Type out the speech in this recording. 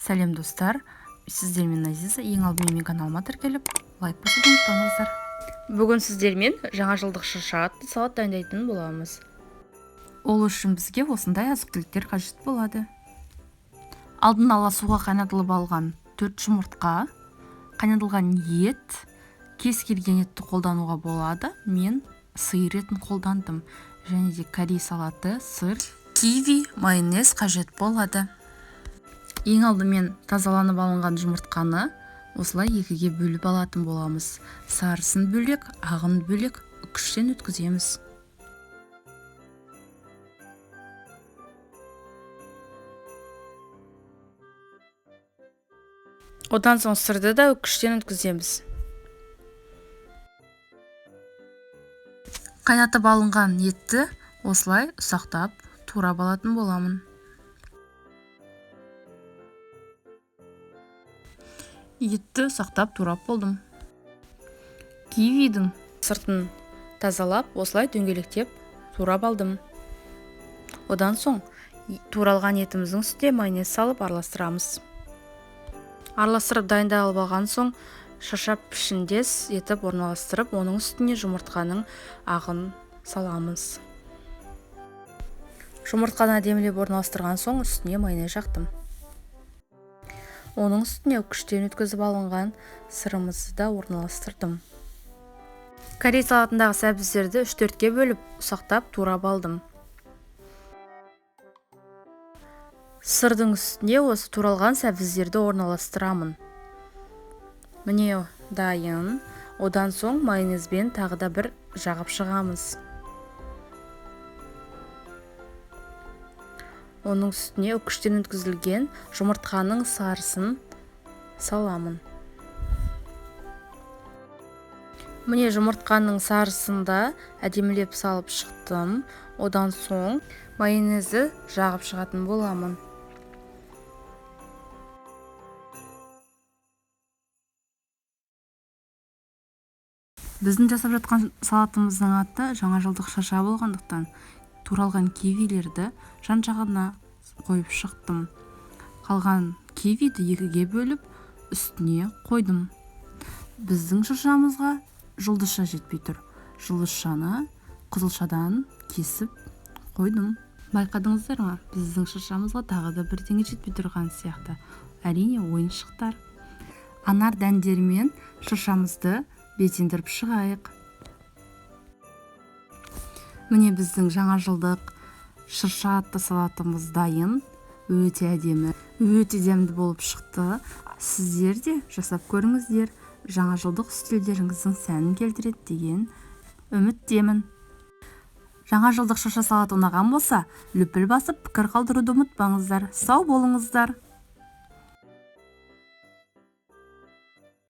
Сәлем достар, сіздермен Азиза. Ең алдымен мен каналыма тіркеліп, лайк басуды ұмытпаңыздар. Бүгін сіздермен жаңа жылдық шырша атты салат дайындайтын боламыз. Ол үшін бізге осындай азық-түліктер қажет болады. Алдын ала суға қайнатылып алған 4 жұмыртқа, қайнатылған ет, кез келген етті қолдануға болады. Мен сиыр етін қолдандым, және де корей салаты, сыр, киви, майонез қажет болады. Ең алдымен тазаланып алынған жұмыртқаны осылай екіге бөліп алатын боламыз. Сарысын бөлек, ағын бөлек үккіштен өткіземіз. Одан соң сырды да үккіштен өткіземіз. Қайнатып алынған етті осылай ұсақтап турап алатын боламын. Етті ұсақтап турап болдым. Кивидің сыртын тазалап, осылай дөңгелектеп турап алдым. Одан соң туралған етіміздің үстіне майонез салып араластырамыз. Араластырып дайындалып алған соң шаршап пішіндес етіп орналастырып, оның үстіне жұмыртқаның ағын саламыз. Жұмыртқаны әдемілеп орналастырған соң үстіне майонез жақтым. Оның үстіне үккіштен өткізіп алынған сырымызды да орналастырдым. Корей салатындағы сәбіздерді 3-4-ке бөліп ұсақтап турап алдым. Сырдың үстіне осы туралған сәбіздерді орналастырамын. Міне дайын. Одан соң майонезбен тағы да бір жағып шығамыз. Оның үстіне үккіштен өткізілген жұмыртқаның сарысын саламын. Міне жұмыртқаның сарысында әдемілеп салып шықтым. Одан соң майонезді жағып шығатын боламын. Біздің жасап жатқан салатымыздың аты жаңа жылдық шарша болғандықтан туралған кивилерді жан-жағына қойып шықтым. Қалған кивиді екіге бөліп үстіне қойдым. Біздің шыршамызға жұлдызша жетпей тұр. Жұлдызшаны қызылшадан кесіп қойдым. Байқадыңыздар ма? Біздің шыршамызға тағы да бірдеңе жетпей тұрған сияқты. Әрине ойыншықтар. Анар дәндермен шыршамызды безендіріп шығайық. Міне біздің жаңа жылдық шырша атты салатымыз дайын. Өте әдемі, өте дәмді болып шықты. Сіздер де жасап көріңіздер. Жаңа жылдық үстелдеріңіздің сәнін келтіреді деген үміттемін. Жаңа жылдық шырша салаты ұнаған болса, лүпіл басып пікір қалдыруды ұмытпаңыздар. Сау болыңыздар.